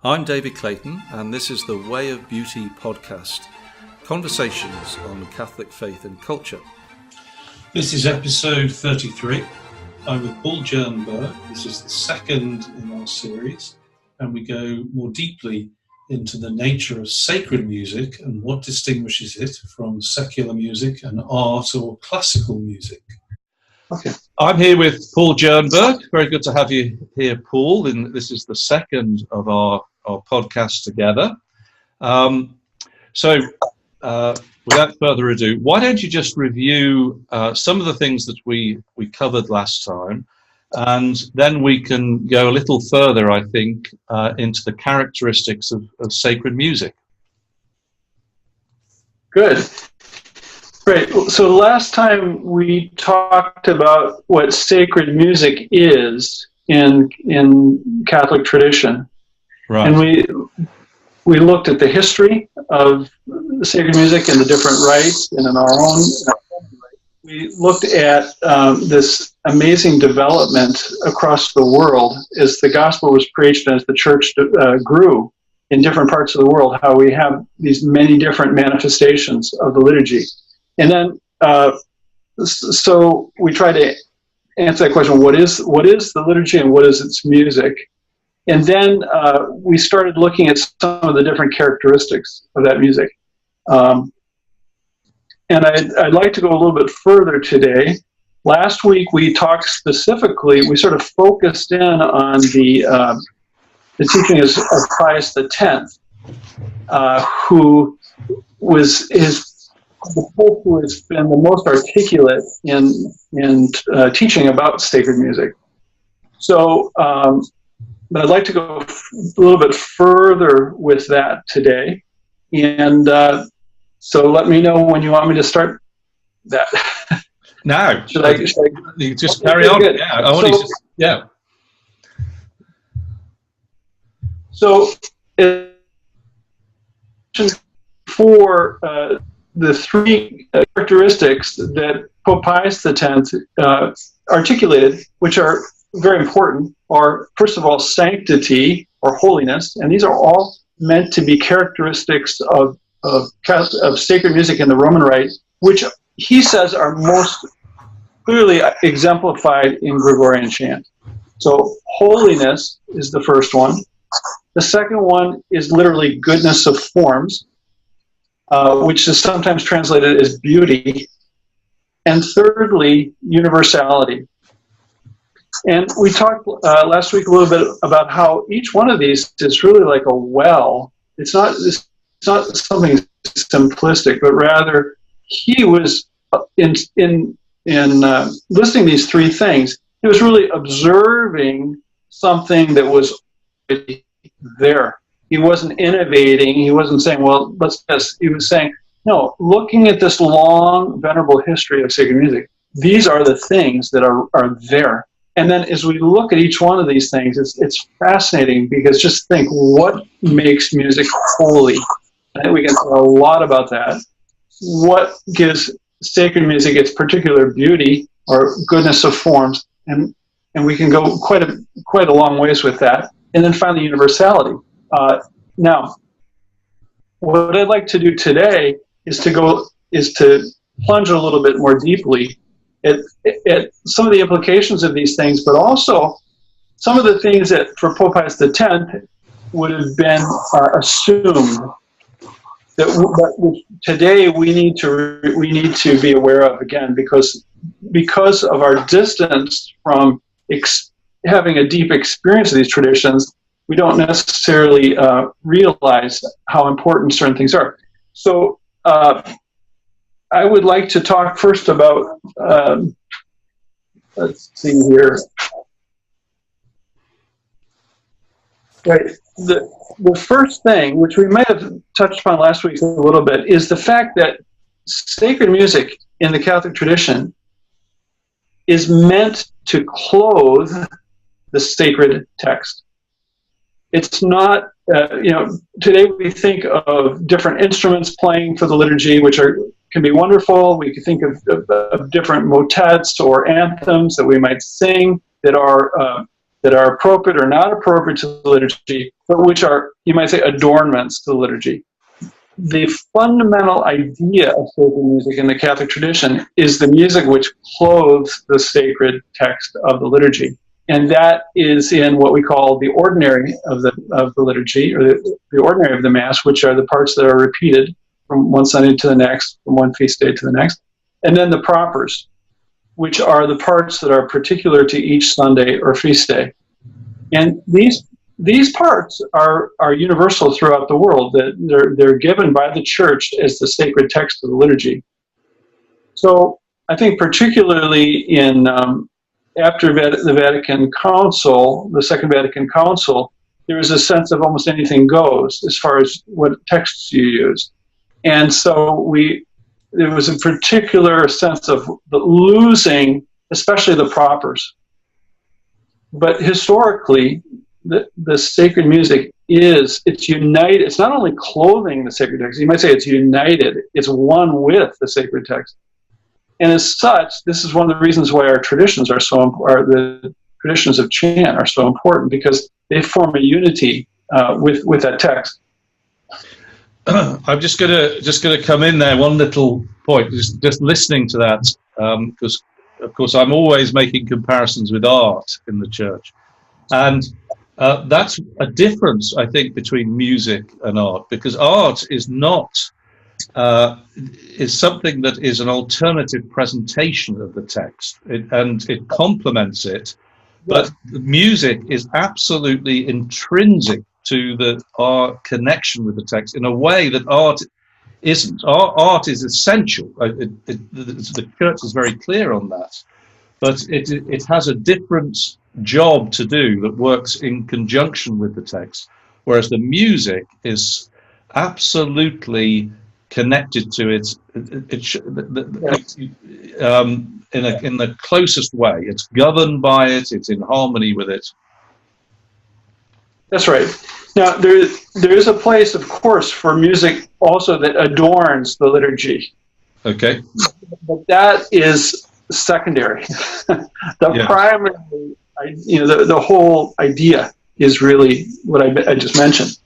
I'm David Clayton, and this is the Way of Beauty podcast, conversations on Catholic faith and culture. This is episode 33. I'm with Paul Jernberg. This is the second in our series, and we go more deeply into the nature of sacred music and what distinguishes it from secular music and art or classical music. Okay. I'm here with Paul Jernberg. Very good to have you here, Paul. This is the second of our podcast together. So without further ado, why don't you just review some of the things that we covered last time, and then we can go a little further, I think, into the characteristics of sacred music. Good. Great. So last time we talked about what sacred music is in Catholic tradition. Right. And we looked at the history of sacred music and the different rites, and in our own we looked at this amazing development across the world as the gospel was preached and as the church grew in different parts of the world, how we have these many different manifestations of the liturgy. And then, so we try to answer that question: what is the liturgy and what is its music? And then we started looking at some of the different characteristics of that music. And I'd like to go a little bit further today. Last week we talked specifically. We sort of focused in on the teaching of Pius X, who was the Pope who has been the most articulate in teaching about sacred music. So, but I'd like to go a little bit further with that today, and so let me know when you want me to start that. No, should I you just carry on? Good. Yeah, I want you to. Yeah. So, for the three characteristics that Pope Pius X articulated, which are very important, are, first of all, sanctity or holiness, and these are all meant to be characteristics of sacred music in the Roman Rite, which he says are most clearly exemplified in Gregorian chant. So holiness is the first one. The second one is literally goodness of forms, which is sometimes translated as beauty. And thirdly, universality. And we talked last week a little bit about how each one of these is really like a well. It's not something simplistic, but rather he was in listing these three things. He was really observing something that was there. He wasn't innovating. He wasn't saying, well, let's just. He was saying, no, looking at this long, venerable history of sacred music, these are the things that are there. And then as we look at each one of these things, it's fascinating, because just think, what makes music holy? I think we can talk a lot about that. What gives sacred music its particular beauty or goodness of forms? And we can go quite a long ways with that. And then finally, universality. Now, what I'd like to do today is to plunge a little bit more deeply at some of the implications of these things, but also some of the things that for Pope Pius X would have been assumed that today we need to be aware of, again, because of our distance from having a deep experience of these traditions. We don't necessarily realize how important certain things are. So I would like to talk first about, let's see here. Right. The first thing, which we might have touched upon last week a little bit, is the fact that sacred music in the Catholic tradition is meant to clothe the sacred text. It's not, today we think of different instruments playing for the liturgy, which can be wonderful. We can think of different motets or anthems that we might sing that that are appropriate or not appropriate to the liturgy, but which are, you might say, adornments to the liturgy. The fundamental idea of sacred music in the Catholic tradition is the music which clothes the sacred text of the liturgy. And that is in what we call the ordinary of the liturgy, or the ordinary of the Mass, which are the parts that are repeated from one Sunday to the next, from one feast day to the next. And then the propers, which are the parts that are particular to each Sunday or feast day. And these parts are universal throughout the world. That they're given by the Church as the sacred text of the liturgy. So I think particularly in after the Vatican Council, the Second Vatican Council, there was a sense of almost anything goes as far as what texts you use. And so there was a particular sense of losing, especially the propers. But historically, the sacred music it's united. It's not only clothing the sacred text, you might say it's united. It's one with the sacred text. And as such, this is one of the reasons why our traditions are so important. The traditions of chant are so important, because they form a unity with that text. I'm just gonna come in there. One little point, just listening to that, because of course I'm always making comparisons with art in the church, and that's a difference, I think, between music and art, because art is not is something that is an alternative presentation of the text, and it complements it. But the music is absolutely intrinsic to our connection with the text in a way that art isn't. Art is essential. The Church is very clear on that. But it has a different job to do that works in conjunction with the text, whereas the music is absolutely connected to it in the closest way. It's governed by it. It's in harmony with it. That's right. Now, there is a place, of course, for music also that adorns the liturgy. Okay. But that is secondary. Primary, the whole idea is really what I just mentioned.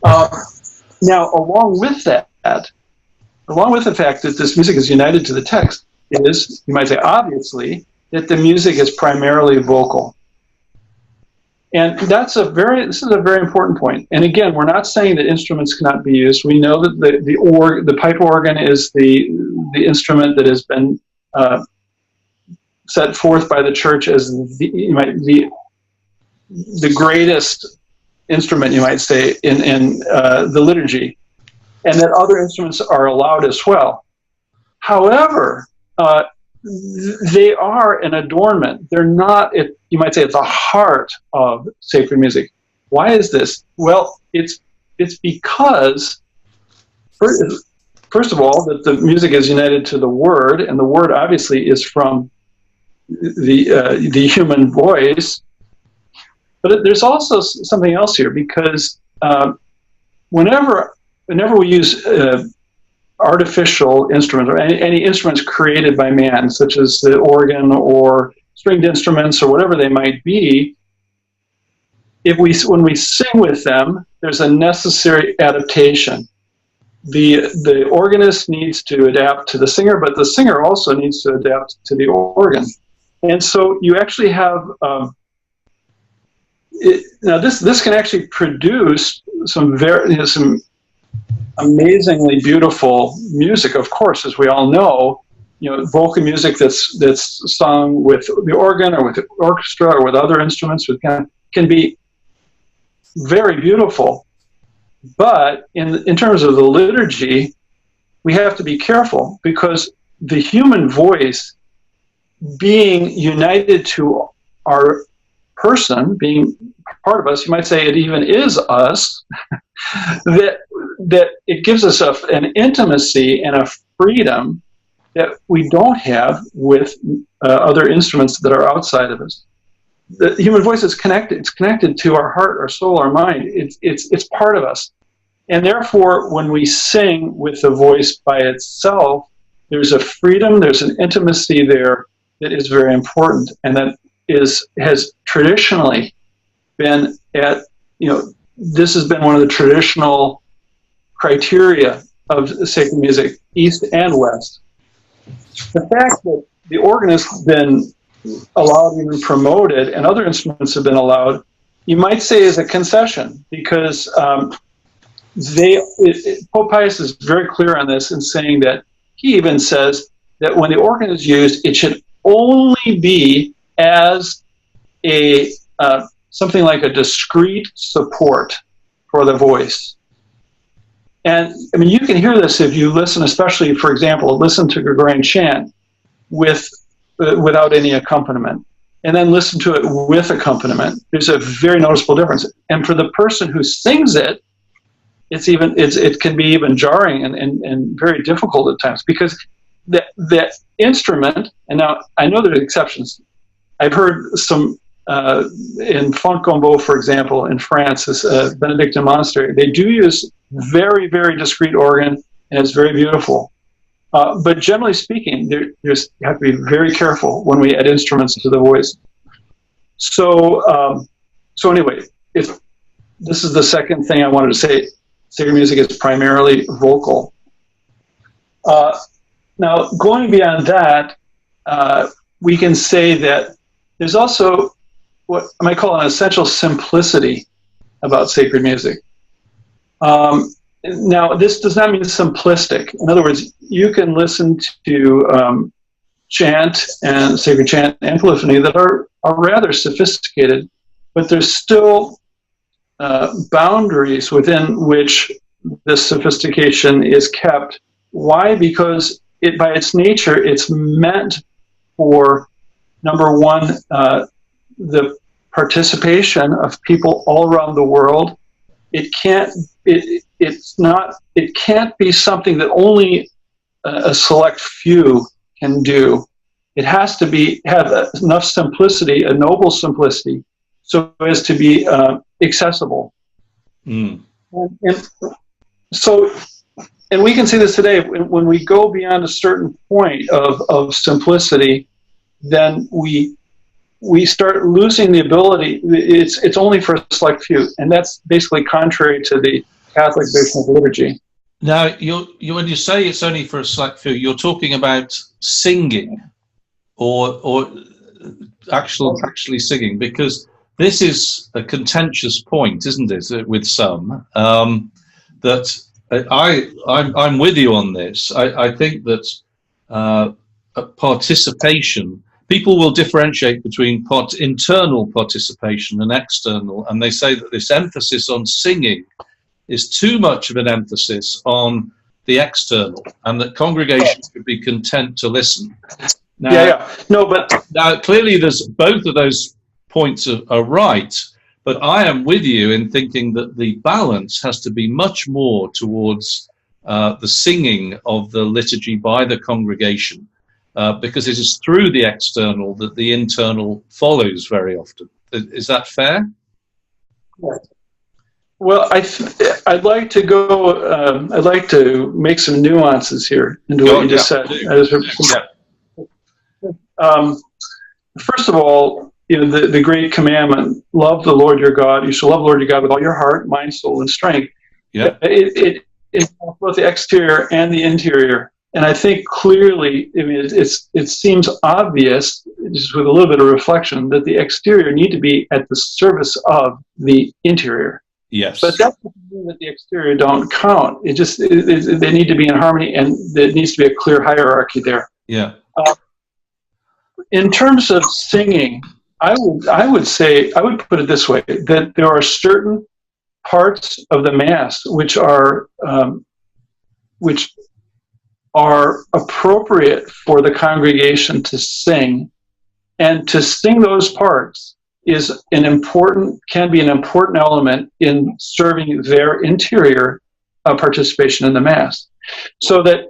Now, along with the fact that this music is united to the text, is, you might say, obviously, that the music is primarily vocal. And this is a very important point. And again, we're not saying that instruments cannot be used. We know that the pipe organ is the instrument that has been set forth by the Church as the greatest instrument, you might say, in the liturgy, and that other instruments are allowed as well. However, they are an adornment. They're not, you might say, at the heart of sacred music. Why is this? Well, it's because, first of all, that the music is united to the Word, and the Word obviously is from the human voice. But there's also something else here, because whenever we use artificial instruments, or any instruments created by man, such as the organ or stringed instruments or whatever they might be, when we sing with them, there's a necessary adaptation. The organist needs to adapt to the singer, but the singer also needs to adapt to the organ. And so you actually have now this can actually produce some amazingly beautiful music, of course, as we all know. Vocal music that's sung with the organ or with the orchestra or with other instruments can be very beautiful. But in terms of the liturgy, we have to be careful, because the human voice, being united to our person, being part of us, you might say it even is us, that it gives us an intimacy and a freedom that we don't have with other instruments that are outside of us. The human voice is connected. It's connected to our heart, our soul, our mind. It's part of us. And therefore, when we sing with the voice by itself, there's a freedom, there's an intimacy there that is very important, and that has traditionally been at, this has been one of the traditional criteria of sacred music, East and West. The fact that the organist has been allowed, even promoted, and other instruments have been allowed, you might say is a concession, because Pope Pius is very clear on this in saying that he even says that when the organ is used, it should only be as a something like a discrete support for the voice. And I mean, you can hear this if you listen, especially, for example, listen to Gregorian chant without any accompaniment, and then listen to it with accompaniment. There's a very noticeable difference. And for the person who sings it, it can be even jarring and very difficult at times, because that instrument, and now I know there are exceptions. I've heard some in Fontgombault, for example, in France, this Benedictine monastery, they do use very, very discrete organ, and it's very beautiful. But generally speaking, you have to be very careful when we add instruments to the voice. So anyway, this is the second thing I wanted to say. Sacred music is primarily vocal. Now, going beyond that, we can say that there's also what I might call an essential simplicity about sacred music. Now, this does not mean simplistic. In other words, you can listen to chant and sacred chant and polyphony that are rather sophisticated, but there's still boundaries within which this sophistication is kept. Why? Because by its nature, it's meant for, number one, the participation of people all around the world. It can't be something that only a select few can do. It has to have enough simplicity, a noble simplicity, so as to be accessible. And we can see this today. When we go beyond a certain point of simplicity, then we start losing the ability. It's only for a select few, and that's basically contrary to the Catholic vision of liturgy. Now, when you say it's only for a select few, you're talking about singing, or actually singing, because this is a contentious point, isn't it, with some, that I'm with you on this. I think that participation, people will differentiate between internal participation and external, and they say that this emphasis on singing is too much of an emphasis on the external, and that congregations could be content to listen. Now, now clearly there's both of those points are right, but I am with you in thinking that the balance has to be much more towards the singing of the liturgy by the congregation, because it is through the external that the internal follows very often. Is that fair? Yes. Well, I'd like to go. I'd like to make some nuances here into what you just said. First of all, the Great Commandment: love the Lord your God. You shall love the Lord your God with all your heart, mind, soul, and strength. Yeah. It both the exterior and the interior. And I think clearly, I mean, it seems obvious, just with a little bit of reflection, that the exterior need to be at the service of the interior. Yes. But that doesn't mean that the exterior don't count. They need to be in harmony, and there needs to be a clear hierarchy there. Yeah. In terms of singing, I would put it this way, that there are certain parts of the Mass which are appropriate for the congregation to sing, and to sing those parts can be an important element in serving their interior participation in the Mass. So that,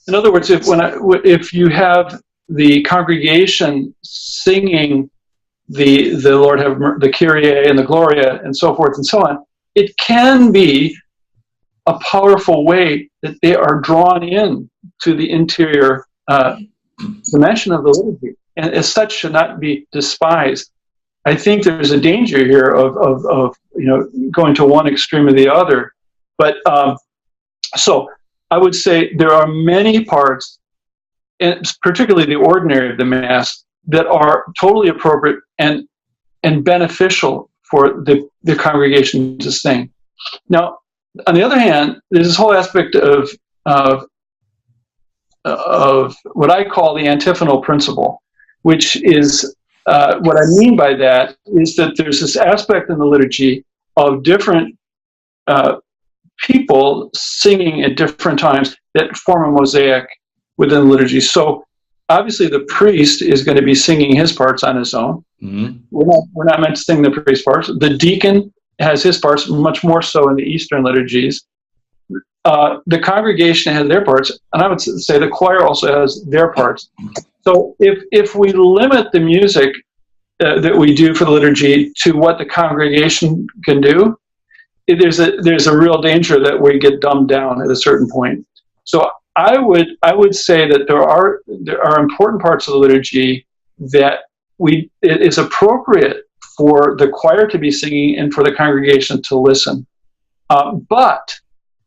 in other words, if you have the congregation singing the Lord have the Kyrie and the Gloria and so forth and so on, it can be a powerful way that they are drawn in to the interior dimension of the liturgy, and as such should not be despised. I think there's a danger here of going to one extreme or the other. But so I would say there are many parts, and particularly the ordinary of the Mass, that are totally appropriate and beneficial for the congregation to sing. Now, on the other hand, there's this whole aspect of what I call the antiphonal principle, which is what I mean by that is that there's this aspect in the liturgy of different people singing at different times that form a mosaic within the liturgy. So obviously the priest is going to be singing his parts on his own. Mm-hmm. We're not meant to sing the priest parts. The deacon has his parts, much more so in the Eastern liturgies. The congregation has their parts, and I would say the choir also has their parts. So if we limit the music that we do for the liturgy to what the congregation can do, there's a real danger that we get dumbed down at a certain point. So I would say that there are important parts of the liturgy that it is appropriate for the choir to be singing and for the congregation to listen. But,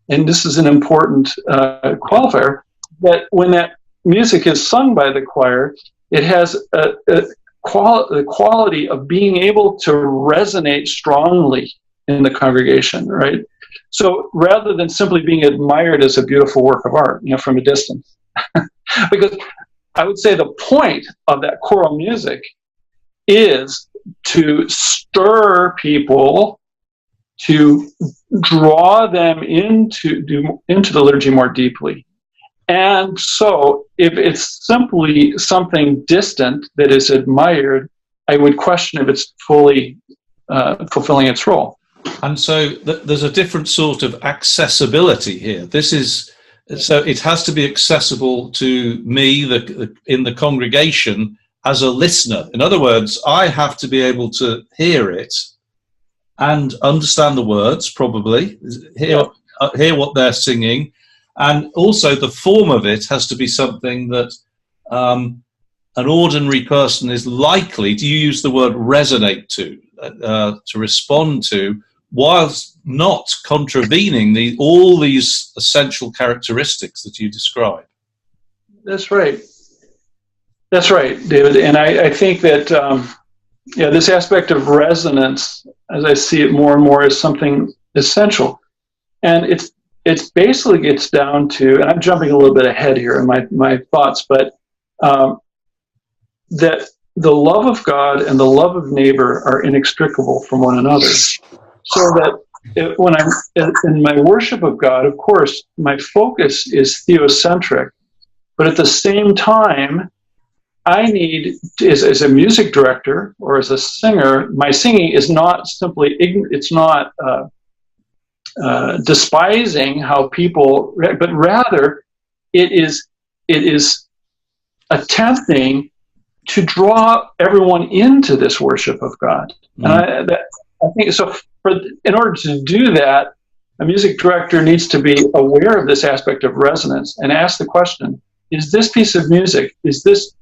and this is an important qualifier, that when that music is sung by the choir, it has the quality of being able to resonate strongly in the congregation, right? So rather than simply being admired as a beautiful work of art, from a distance, because I would say the point of that choral music is to stir people, to draw them into the liturgy more deeply. And so if it's simply something distant that is admired, I would question if it's fully fulfilling its role. And so there's a different sort of accessibility here. So it has to be accessible to me, in the congregation, as a listener. In other words, I have to be able to hear it and understand the words, probably, hear what they're singing. And also the form of it has to be something that an ordinary person is likely, do you use the word resonate to respond to, whilst not contravening all these essential characteristics that you describe. That's right. That's right, David. And I think that this aspect of resonance, as I see it more and more, is something essential. And it's basically gets down to, and I'm jumping a little bit ahead here in my thoughts, but that the love of God and the love of neighbor are inextricable from one another. So that when I'm in my worship of God, of course, my focus is theocentric, but at the same time, I need, as a music director or as a singer, my singing is not simply, it's not despising how people, but rather it is attempting to draw everyone into this worship of God. Mm-hmm. And I think so. In order to do that, a music director needs to be aware of this aspect of resonance and ask the question: is this piece of music, is this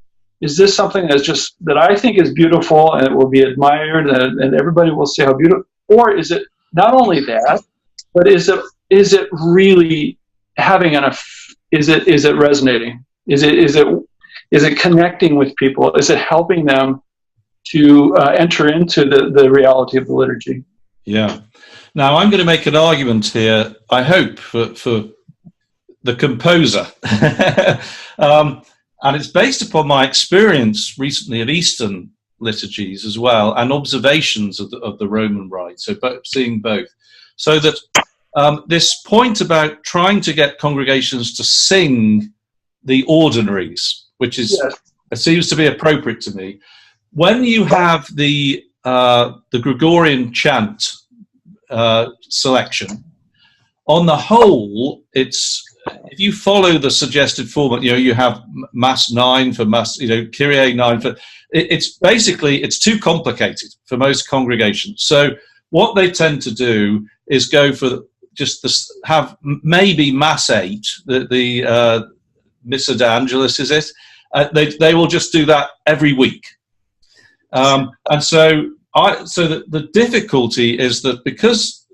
something that I think is beautiful and it will be admired and everybody will say how beautiful? Or is it not only that, but is it really having enough? Is it resonating? Is it connecting with people? Is it helping them to enter into the reality of the liturgy? Yeah. Now I'm going to make an argument here, I hope, for the composer. And it's based upon my experience recently of Eastern liturgies as well, and observations of the Roman Rite, so seeing both. So that this point about trying to get congregations to sing the ordinaries, which is it seems to be appropriate to me. When you have the Gregorian chant selection, on the whole, if you follow the suggested format, you have Mass 9 for Mass, Kyrie 9 for. It's basically too complicated for most congregations. So what they tend to do is go for have maybe Mass 8, the Missa de Angelis, is it? They will just do that every week. And so so the difficulty is that because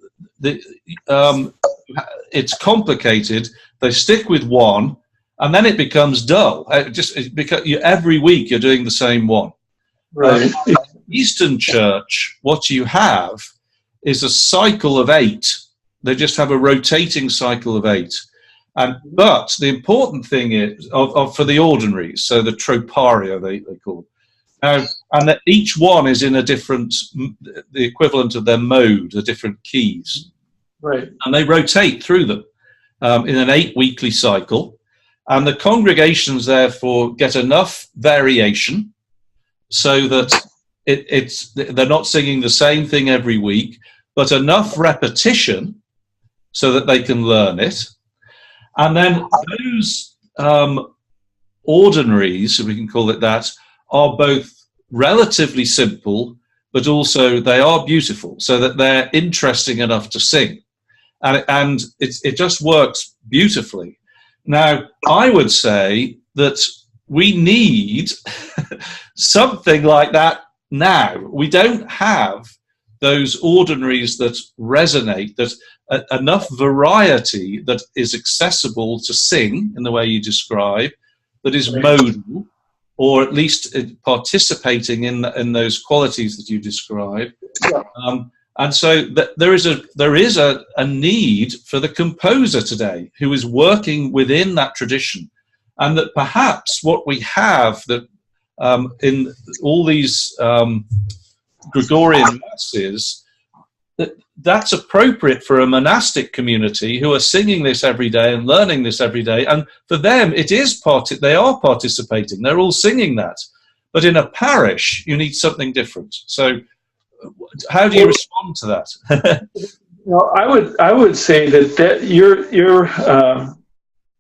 it's complicated, they stick with one, and then it becomes dull. Because every week you're doing the same one. Right. Eastern Church, what you have is a cycle of 8. They just have a rotating cycle of 8. But the important thing is for the ordinaries, so the troparia they call it. And that each one is in a different, the equivalent of their mode, the different keys. Right. And they rotate through them in an 8-weekly cycle. And the congregations, therefore, get enough variation so that they're not singing the same thing every week, but enough repetition so that they can learn it. And then those ordinaries, if we can call it that, are both relatively simple, but also they are beautiful, so that they're interesting enough to sing. And it just works beautifully. Now, I would say that we need something like that now. We don't have those ordinaries that resonate, that enough variety that is accessible to sing in the way you describe, that is modal, or at least participating in those qualities that you describe. Yeah. And so there is a need for the composer today who is working within that tradition, and that perhaps what we have that in all these Gregorian masses, that's appropriate for a monastic community who are singing this every day and learning this every day, and for them it is they are participating. They're all singing that, but in a parish you need something different. So, how do you respond to that? Well, I would say that you're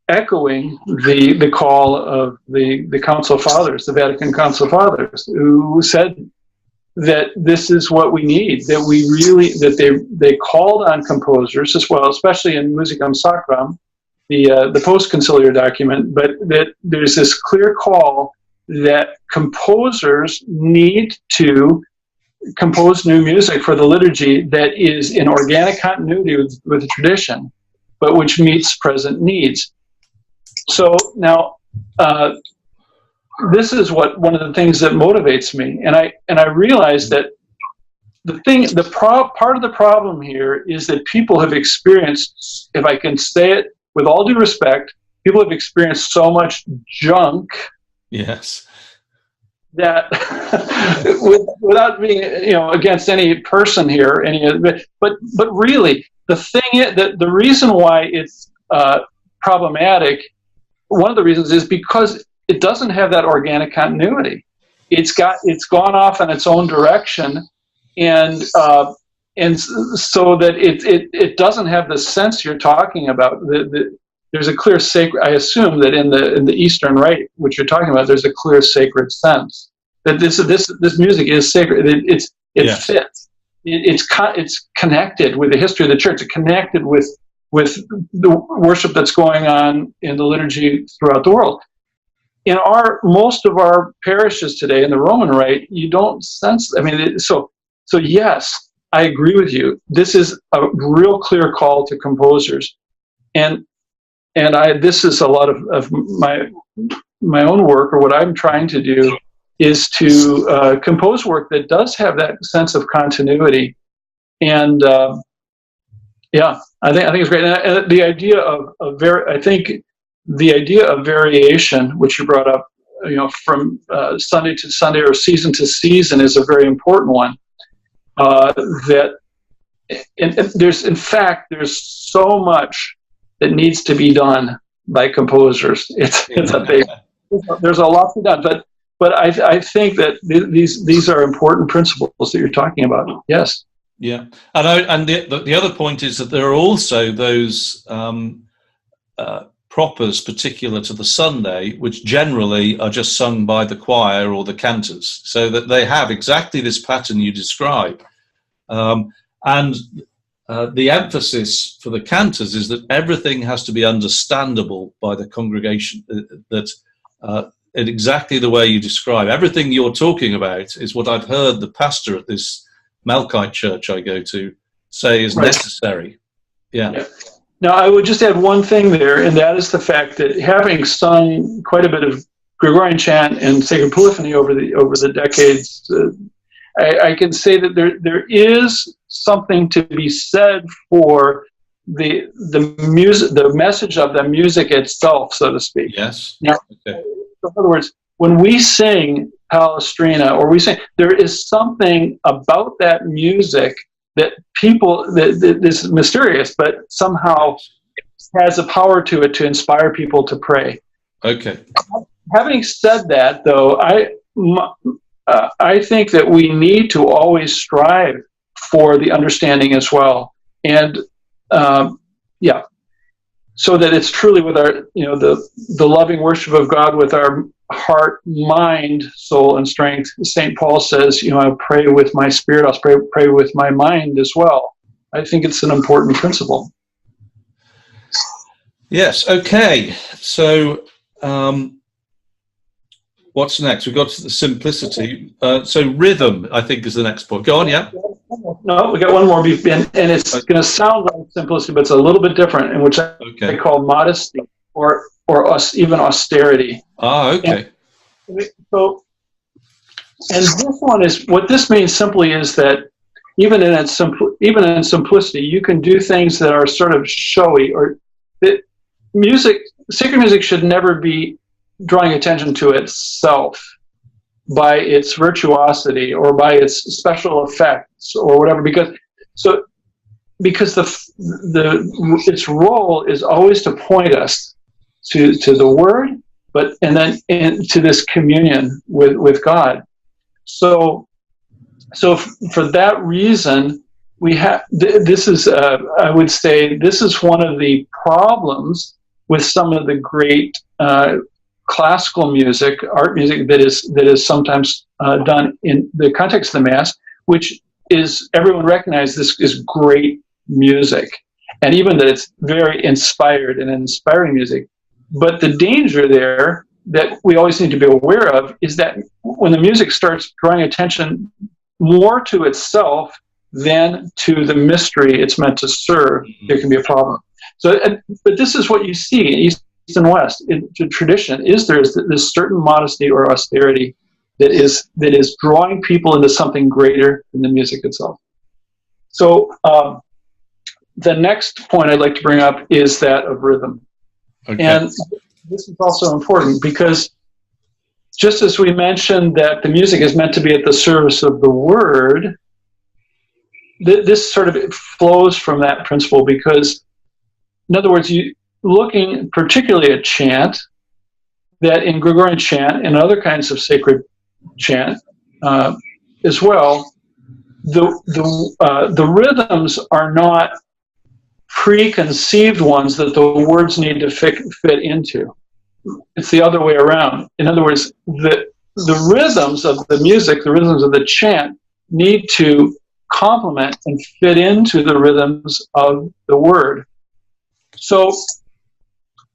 echoing the call of the Council Fathers, the Vatican Council Fathers, who said that this is what we need, that they called on composers as well, especially in Musicam Sacram, the post-conciliar document, but that there's this clear call that composers need to compose new music for the liturgy that is in organic continuity with the tradition, but which meets present needs. So now, this is one of the things that motivates me, and I realize that part of the problem here is that people have experienced, if I can say it with all due respect, people have experienced so much junk. Yes. That without being against any person here, but really the thing is that the reason why it's problematic, one of the reasons is because it doesn't have that organic continuity. It's gone off in its own direction, and so that it doesn't have the sense you're talking about. There's a clear sacred. I assume that in the Eastern Rite, which you're talking about, there's a clear sacred sense that this music is sacred. It fits. It's connected with the history of the church. It's connected with the worship that's going on in the liturgy throughout the world. In most of our parishes today in the Roman Rite, you don't sense. I mean, so yes, I agree with you. This is a real clear call to composers, and this is a lot of my own work, or what I'm trying to do is to compose work that does have that sense of continuity, and I think it's great. And the idea of variation, which you brought up, from Sunday to Sunday or season to season, is a very important one. There's so much that needs to be done by composers. There's a lot to be done, but I think that these are important principles that you're talking about. Yes. Yeah, and the other point is that there are also those propers particular to the Sunday, which generally are just sung by the choir or the cantors, so that they have exactly this pattern you describe. And the emphasis for the cantors is that everything has to be understandable by the congregation, that in exactly the way you describe. Everything you're talking about is what I've heard the pastor at this Melkite church I go to say is necessary. Yeah. Now, I would just add one thing there, and that is the fact that having sung quite a bit of Gregorian chant and sacred polyphony over the decades, I can say that there is something to be said for the music, the message of the music itself, so to speak. Yes. Now, in other words, when we sing Palestrina, or we sing, there is something about that music that people, that is mysterious, but somehow has a power to it to inspire people to pray. Okay. Having said that, though, I think that we need to always strive for the understanding as well, and so that it's truly with our, the loving worship of God with our heart, mind, soul, and strength. St. Paul says, I pray with my spirit, I'll pray with my mind as well. I think it's an important principle. Yes, okay. So what's next? We've got to the simplicity. So rhythm, I think, is the next point. Go on, yeah? No, we got one more, and it's going to sound like simplicity, but it's a little bit different, in which I call modesty or even austerity. Ah, okay. And this one is, what this means simply is that even in simplicity, you can do things that are sort of showy, or that sacred music should never be drawing attention to itself by its virtuosity or by its special effects or whatever, because its role is always to point us to the Word, and then to this communion with God. So for that reason, we have this is I would say this is one of the problems with some of the great classical music, art music that is sometimes done in the context of the Mass, which is, everyone recognizes this is great music, and even that it's very inspired and inspiring music. But the danger there that we always need to be aware of is that when the music starts drawing attention more to itself than to the mystery it's meant to serve, there can be a problem. But this is what you see in East and West. In tradition, there's this certain modesty or austerity that is drawing people into something greater than the music itself. So the next point I'd like to bring up is that of rhythm. Okay. And this is also important because just as we mentioned that the music is meant to be at the service of the Word, this sort of flows from that principle, because, in other words, looking particularly at chant, that in Gregorian chant and other kinds of sacred chant as well, the rhythms are not preconceived ones that the words need to fit into. It's the other way around. In other words, the rhythms of the music, the rhythms of the chant, need to complement and fit into the rhythms of the word. So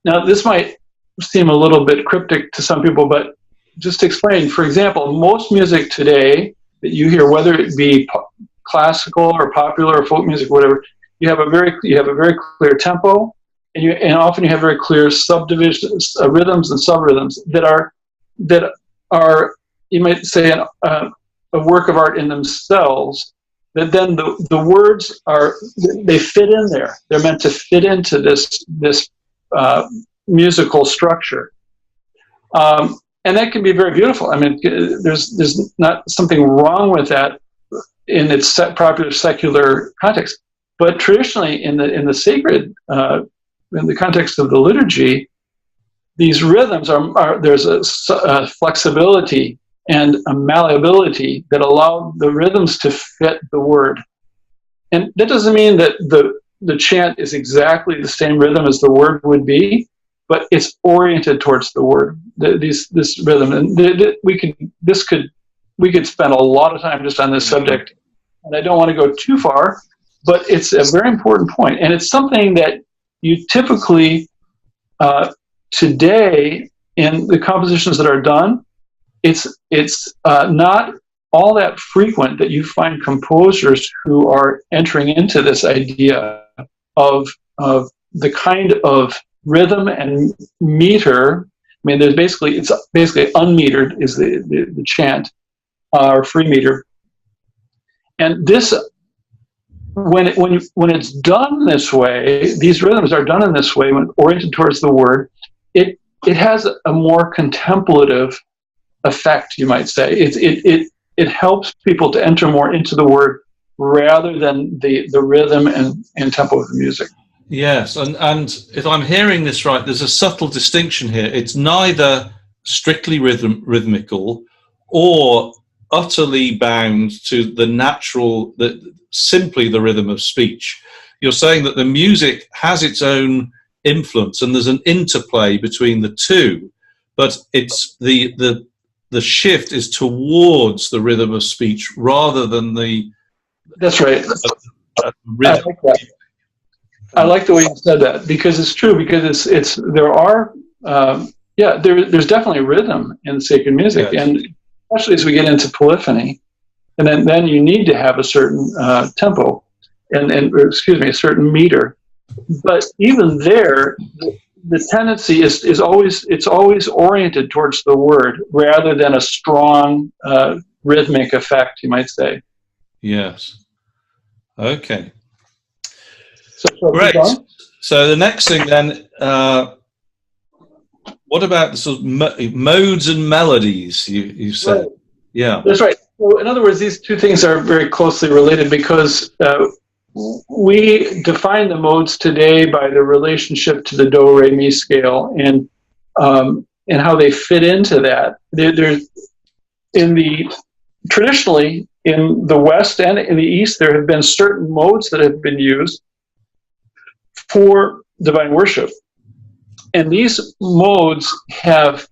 now this might seem a little bit cryptic to some people, but just to explain, for example, most music today that you hear, whether it be classical or popular or folk music, whatever, you have a very clear tempo, and often you have very clear subdivisions, rhythms and subrhythms that are you might say a work of art in themselves. That then the words they fit in there. They're meant to fit into this musical structure, and that can be very beautiful. I mean, there's not something wrong with that in its proper secular context. But traditionally, in the sacred, in the context of the liturgy, these rhythms there's a flexibility and a malleability that allow the rhythms to fit the word. And that doesn't mean that the chant is exactly the same rhythm as the word would be, but it's oriented towards the word. This rhythm, and we could spend a lot of time just on this subject, and I don't want to go too far. But it's a very important point, and it's something that you typically today in the compositions that are done, it's not all that frequent that you find composers who are entering into this idea of the kind of rhythm and meter. I mean, it's basically unmetered is the chant or free meter, and this when it's done this way, these rhythms are done in this way when oriented towards the word. It has a more contemplative effect, you might say. It helps people to enter more into the word rather than the rhythm and tempo of the music. Yes, and if I'm hearing this right, there's a subtle distinction here. It's neither strictly rhythmical or utterly bound to the natural, simply the rhythm of speech. You're saying that the music has its own influence and there's an interplay between the two, but it's the shift is towards the rhythm of speech rather than the... That's right. Rhythm. I like that. I like the way you said that, because it's true, because there's definitely rhythm in sacred music, yes. And especially as we get into polyphony, and then you need to have a certain tempo and a certain meter. But even there, the tendency is always oriented towards the word rather than a strong rhythmic effect, you might say. Yes. Okay. So great. So the next thing then, what about the sort of modes and melodies you said? Right. Yeah. That's right. So in other words, these two things are very closely related, because we define the modes today by the relationship to the do, re, mi scale, and how they fit into that. Traditionally in the West and in the East, there have been certain modes that have been used for divine worship, and these modes have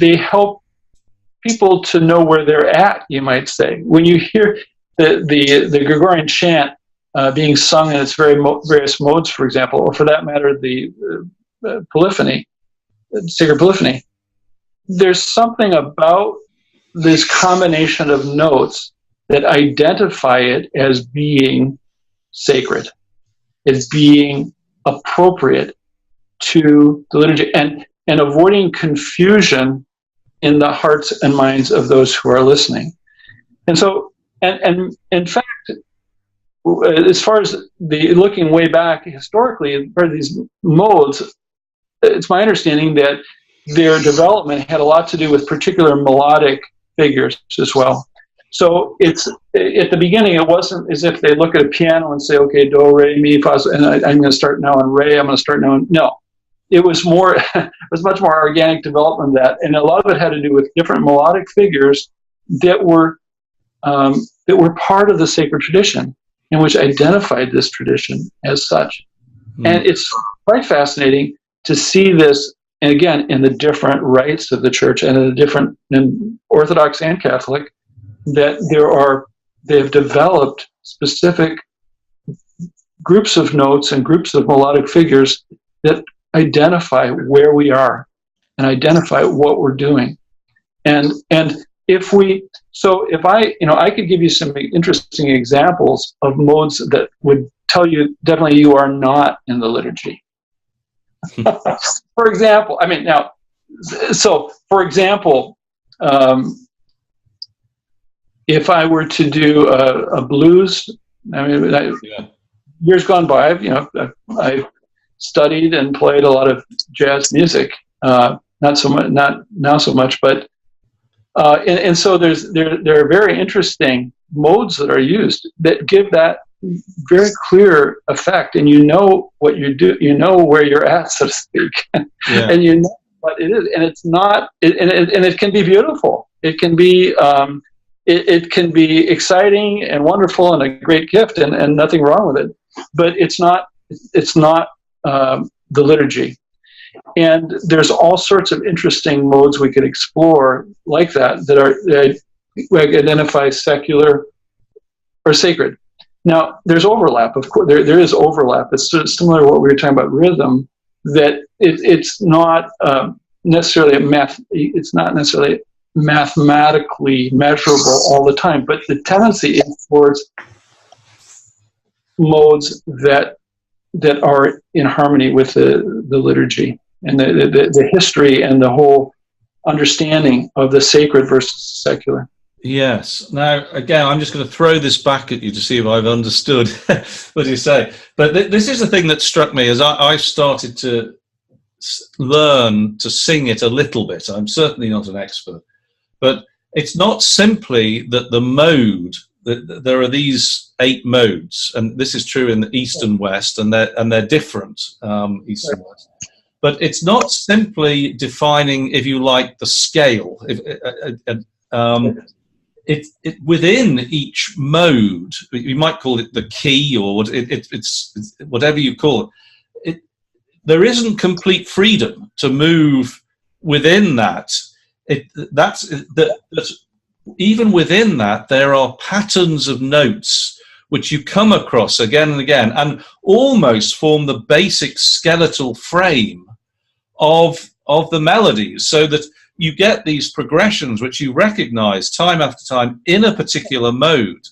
they help people to know where they're at, you might say. When you hear the Gregorian chant being sung in its various modes, for example, or for that matter, the polyphony, sacred polyphony, there's something about this combination of notes that identify it as being sacred, as being appropriate to the liturgy, and avoiding confusion in the hearts and minds of those who are listening. And so, and in fact, as far as looking way back historically, part of these modes, it's my understanding that their development had a lot to do with particular melodic figures as well. So it's at the beginning, it wasn't as if they look at a piano and say, okay, do, re, mi, fa, and I'm going to start now on re, I'm going to start now on... No. It was much more organic development than that, and a lot of it had to do with different melodic figures that were part of the sacred tradition, and which identified this tradition as such. And it's quite fascinating to see this, and again, in the different rites of the church, and in Orthodox and Catholic, that they have developed specific groups of notes and groups of melodic figures that identify where we are and identify what we're doing. And if I could give you some interesting examples of modes that would tell you definitely you are not in the liturgy. For example, if I were to do a blues, years gone by, I've studied and played a lot of jazz music. Not now so much, but and so there are very interesting modes that are used that give that very clear effect, and you know what you do, you know where you're at, so to speak, and you know what it is, and it's not, and it can be beautiful. It can be it can be exciting and wonderful and a great gift, and nothing wrong with it, but it's not the liturgy. And there's all sorts of interesting modes we could explore like that we identify secular or sacred. Now, there's overlap, of course. There is overlap. It's similar to what we were talking about rhythm, that it's not necessarily it's not necessarily mathematically measurable all the time, but the tendency is towards modes that are in harmony with the liturgy and the history and the whole understanding of the sacred versus secular. Yes. Now, again, I'm just going to throw this back at you to see if I've understood what you say. But this is the thing that struck me as I started to learn to sing it a little bit. I'm certainly not an expert, but it's not simply that the mode, that there are these 8 modes, and this is true in the East and West, and they're different, East and West. But it's not simply defining, if you like, the scale. Within each mode, you might call it the key, or it's whatever you call it. There isn't complete freedom to move within that. Even within that, there are patterns of notes which you come across again and again, and almost form the basic skeletal frame of the melodies, so that you get these progressions which you recognize time after time in a particular mode.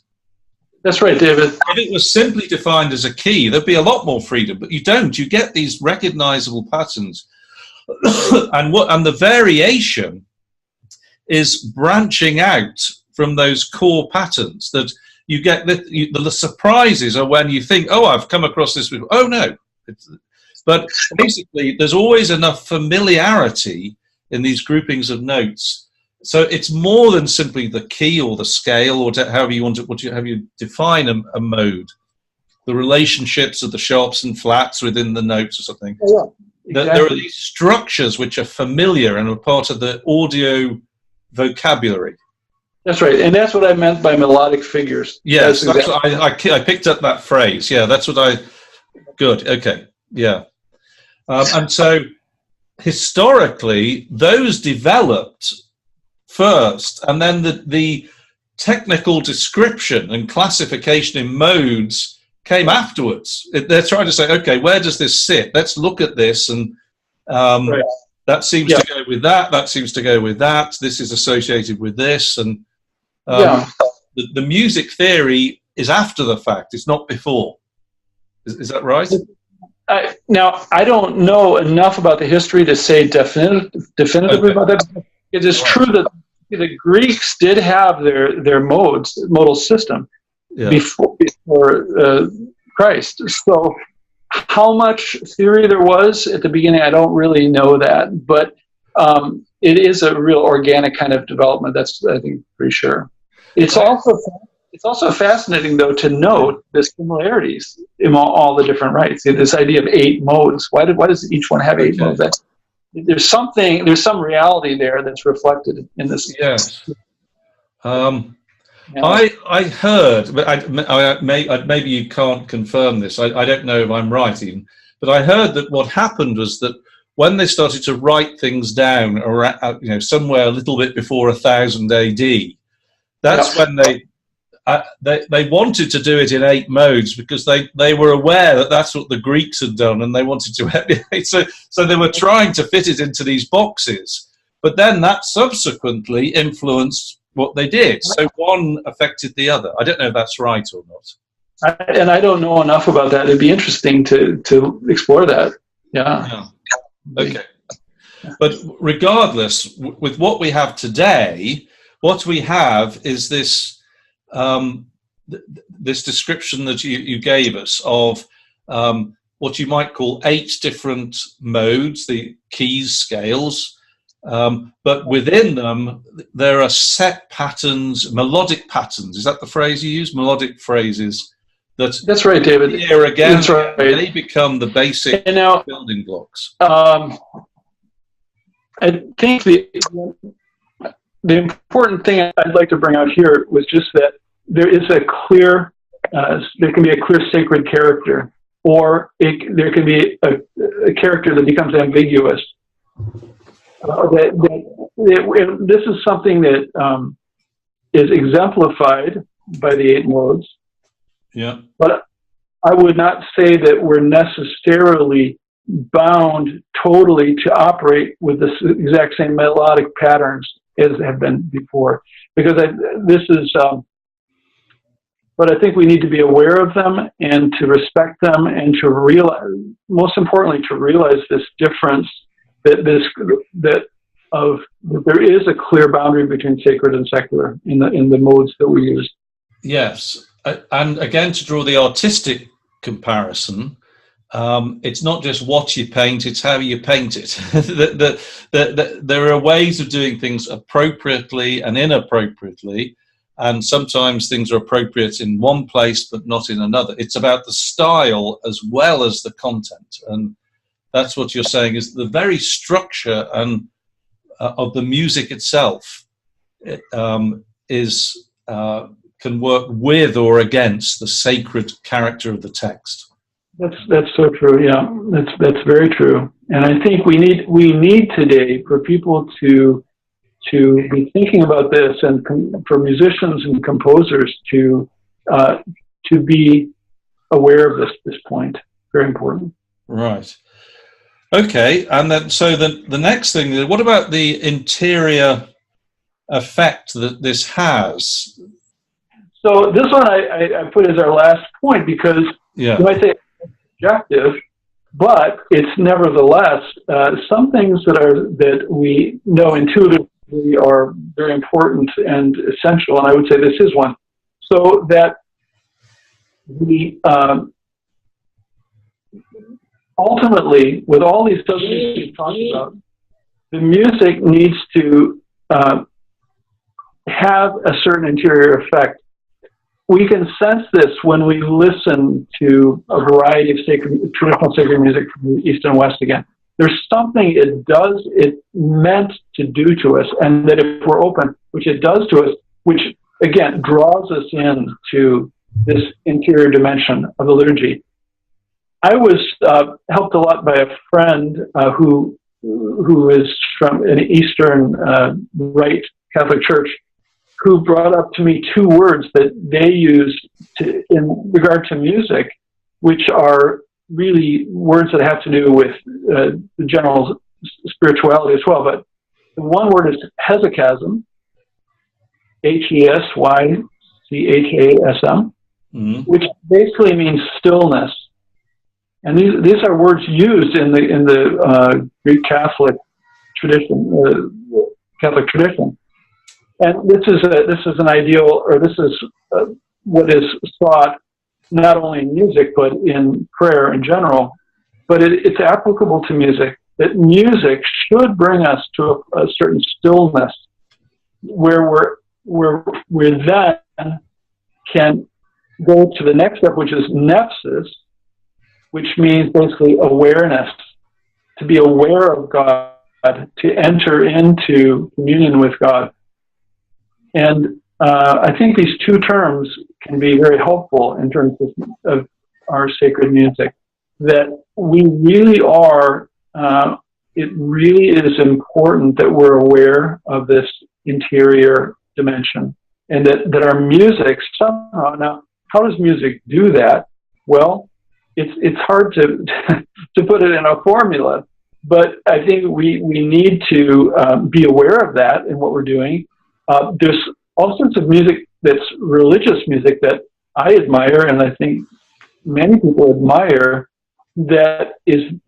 That's right, David. If it was simply defined as a key, there'd be a lot more freedom, but you don't. You get these recognizable patterns. and the variation is branching out from those core patterns that you get. The surprises are when you think, oh, I've come across this before. Oh, no. But basically, there's always enough familiarity in these groupings of notes. So it's more than simply the key or the scale, or however you want to, how you define a mode. The relationships of the sharps and flats within the notes or something. Yeah, exactly. There are these structures which are familiar and are part of the audio vocabulary. That's right, and that's what I meant by melodic figures. Yes, that's what I picked up that phrase. Yeah, that's what I. Good. Okay. Yeah, and so historically, those developed first, and then the technical description and classification in modes came afterwards. They're trying to say, okay, where does this sit? Let's look at this, and right. That seems to go with that. That seems to go with that. This is associated with this, and the music theory is after the fact. It's not before. Is that right? Now, I don't know enough about the history to say definitively about that. It is true that the Greeks did have their modal system before Christ. So how much theory there was at the beginning, I don't really know that. But it is a real organic kind of development. That's, I think, pretty sure. It's also fascinating, though, to note the similarities in all the different rites. This idea of 8 modes. Why does each one have 8 modes? There's some reality there that's reflected in this. Yes. I heard, but maybe you can't confirm this. I don't know if I'm right even, but I heard that what happened was that when they started to write things down, around, somewhere a little bit before 1000 AD, that's when they wanted to do it in 8 modes, because they were aware that that's what the Greeks had done, and they wanted to emulate. So they were trying to fit it into these boxes. But then that subsequently influenced what they did. So one affected the other. I don't know if that's right or not. And I don't know enough about that. It'd be interesting to explore that. Yeah. Okay. But regardless, with what we have today, what we have is this this description that you gave us of what you might call 8 different modes, the keys, scales, but within them there are set patterns, melodic patterns. Is that the phrase you use? Melodic phrases. That's right, David. Here again, that's right. They become the basic building blocks. I think the important thing I'd like to bring out here was just that there is a clear, there can be a clear sacred character, or there can be a character that becomes ambiguous. This is something that is exemplified by the 8 modes. Yeah. But I would not say that we're necessarily bound totally to operate with the exact same melodic patterns as have been before. Because but I think we need to be aware of them and to respect them and to realize, most importantly, to realize this difference that there is a clear boundary between sacred and secular in the modes that we use. Yes, and again, to draw the artistic comparison, it's not just what you paint, it's how you paint it. There are ways of doing things appropriately and inappropriately, and sometimes things are appropriate in one place but not in another. It's about the style as well as the content, and that's what you're saying, is the very structure and of the music itself can work with or against the sacred character of the text. That's so true. Yeah, that's very true. And I think we need today for people to be thinking about this, and for musicians and composers to be aware of this point. Very important. Right. Okay, and then so the next thing, what about the interior effect that this has? So this one I put as our last point, because you might say it's subjective, but it's nevertheless some things that we know intuitively are very important and essential, and I would say this is one. So that we ultimately, with all these subjects we've talked about, the music needs to have a certain interior effect. We can sense this when we listen to a variety of traditional sacred music from the East and West again. There's something it meant to do to us, and that if we're open, which it does to us, which again draws us into this interior dimension of the liturgy. I was helped a lot by a friend who is from an Eastern Rite Catholic Church, who brought up to me two words that they use in regard to music, which are really words that have to do with the general spirituality as well. But the one word is hesychasm, Hesychasm, which basically means stillness. And these are words used in the Greek Catholic tradition, And this is an ideal, or this is what is sought not only in music but in prayer in general. But it's applicable to music. That music should bring us to a certain stillness, where we then can go to the next step, which is nepsis, which means basically awareness, to be aware of God, to enter into communion with God. And I think these two terms can be very helpful in terms of our sacred music, that we really are, it really is important that we're aware of this interior dimension, and that our music somehow, now, how does music do that? Well, it's hard to put it in a formula, but I think we need to be aware of that in what we're doing. There's all sorts of music that's religious music that I admire, and I think many people admire, that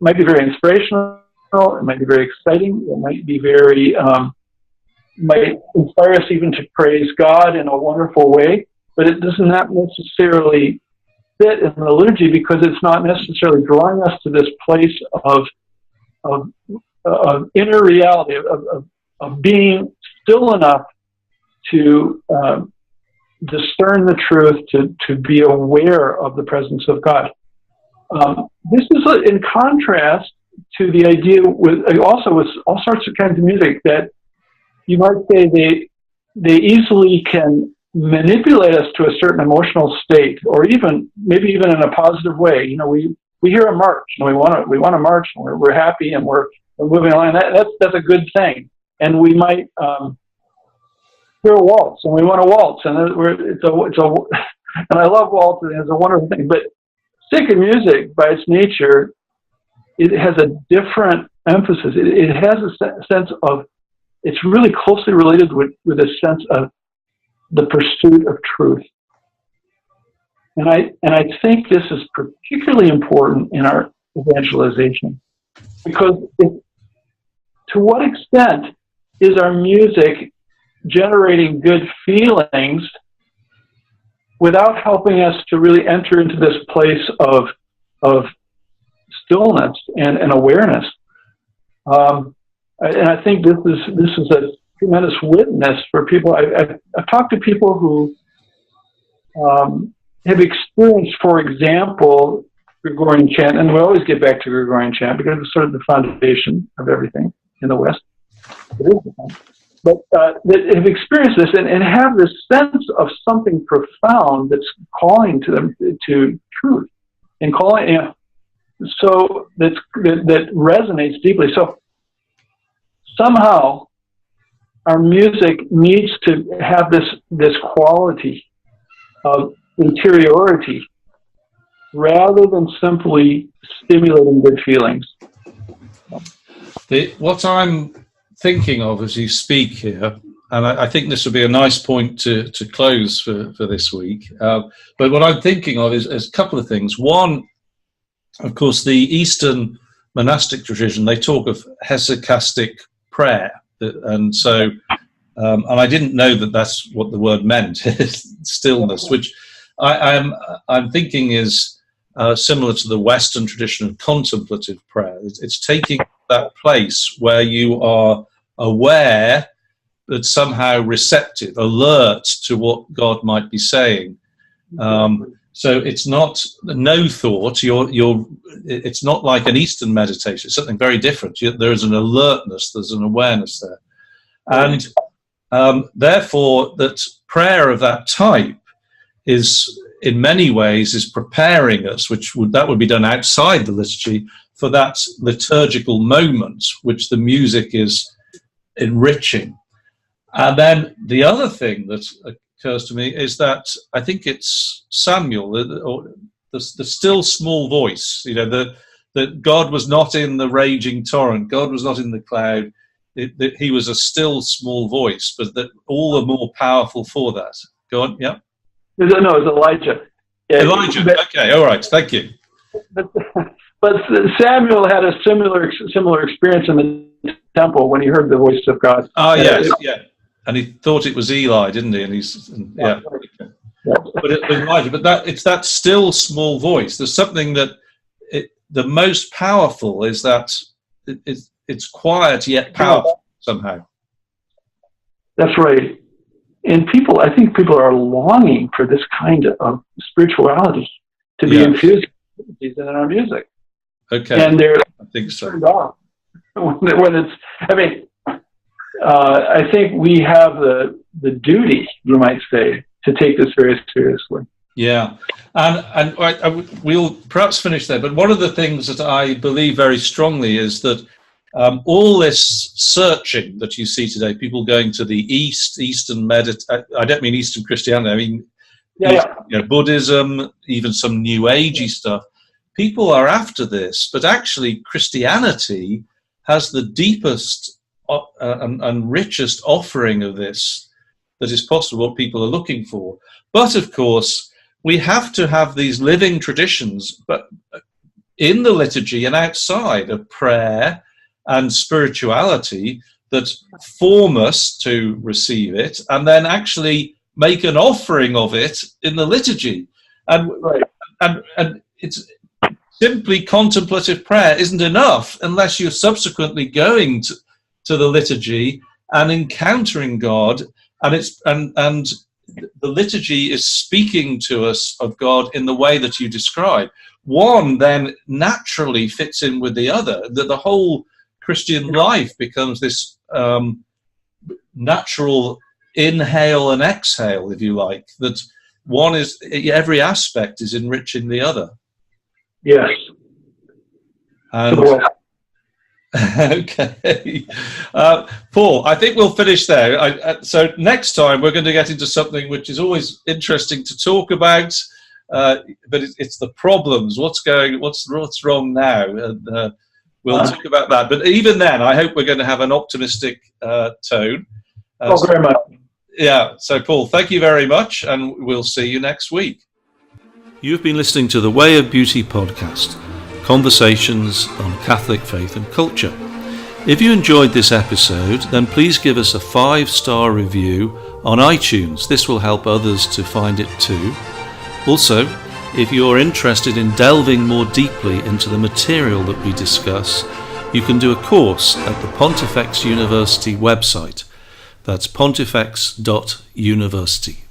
might be very inspirational, it might be very exciting, it might be very, might inspire us even to praise God in a wonderful way, but it does not necessarily fit in the liturgy, because it's not necessarily drawing us to this place of inner reality, of being still enough to discern the truth, to be aware of the presence of God. This is in contrast to the idea with all sorts of kinds of music that you might say they easily can manipulate us to a certain emotional state, or maybe even in a positive way. You know, we hear a march and we want to march, and we're happy and we're moving along. That's a good thing. And we might hear a waltz and we want to waltz, and and I love waltzing. It's a wonderful thing. But sacred music, by its nature, it has a different emphasis. It has a sense of it's really closely related with a sense of the pursuit of truth. And I think this is particularly important in our evangelization, because to what extent is our music generating good feelings without helping us to really enter into this place of stillness and awareness? And I think this is a tremendous witness for people. I've talked to people who have experienced, for example, Gregorian chant, and we always get back to Gregorian chant because it's sort of the foundation of everything in the West. It is, but that have experienced this and have this sense of something profound that's calling to them to truth and calling, so that resonates deeply. So somehow our music needs to have this quality of interiority rather than simply stimulating good feelings. What I'm thinking of as you speak here, and I think this would be a nice point to close for this week, but what I'm thinking of is a couple of things. One, of course, the Eastern monastic tradition, they talk of hesychastic prayer, and so and I didn't know that that's what the word meant, stillness, which I'm thinking is similar to the Western tradition of contemplative prayer. It's taking that place where you are aware but somehow receptive, alert to what God might be saying. So it's not no thought. It's not like an Eastern meditation. It's something very different. There is an alertness. There's an awareness there, and therefore that prayer of that type is, in many ways, is preparing us, that would be done outside the liturgy, for that liturgical moment which the music is enriching. And then the other thing that occurs to me is that I think it's Samuel, the still small voice, that God was not in the raging torrent, God was not in the cloud, that he was a still small voice, but that all the more powerful for that. Go on, yeah? No, it's Elijah. Yeah, Elijah, okay, all right, thank you. But Samuel had a similar experience in the temple when he heard the voice of God. Ah, yes, yeah. And he thought it was Eli, didn't he? And yeah. Okay. Yeah. But Elijah, it's that still small voice. There's something that the most powerful is that it's quiet yet powerful somehow. That's right. And I think people are longing for this kind of spirituality to be infused in our music. Okay. And they're turned off when it's. I mean, I think we have the duty, you might say, to take this very seriously. Yeah, and we'll perhaps finish there. But one of the things that I believe very strongly is that all this searching that you see today, people going to the Eastern I don't mean Eastern Christianity. I mean Buddhism, even some New Agey stuff. People are after this, but actually Christianity has the deepest and richest offering of this that is possible, what people are looking for. But of course, we have to have these living traditions, but in the liturgy and outside of prayer and spirituality, that form us to receive it and then actually make an offering of it in the liturgy. And it's simply contemplative prayer isn't enough unless you're subsequently going to the liturgy and encountering God, and the liturgy is speaking to us of God in the way that you describe. One then naturally fits in with the other. The whole Christian life becomes this natural inhale and exhale, if you like, that one is, every aspect is enriching the other. Yes. And, okay. Paul, I think we'll finish there. So next time we're going to get into something which is always interesting to talk about, but it's the problems. What's wrong now? And we'll talk about that. But even then, I hope we're going to have an optimistic tone. Very much. Yeah. So, Paul, thank you very much, and we'll see you next week. You've been listening to the Way of Beauty podcast, conversations on Catholic faith and culture. If you enjoyed this episode, then please give us a 5-star review on iTunes. This will help others to find it too. Also, if you're interested in delving more deeply into the material that we discuss, you can do a course at the Pontifex University website. That's pontifex.university.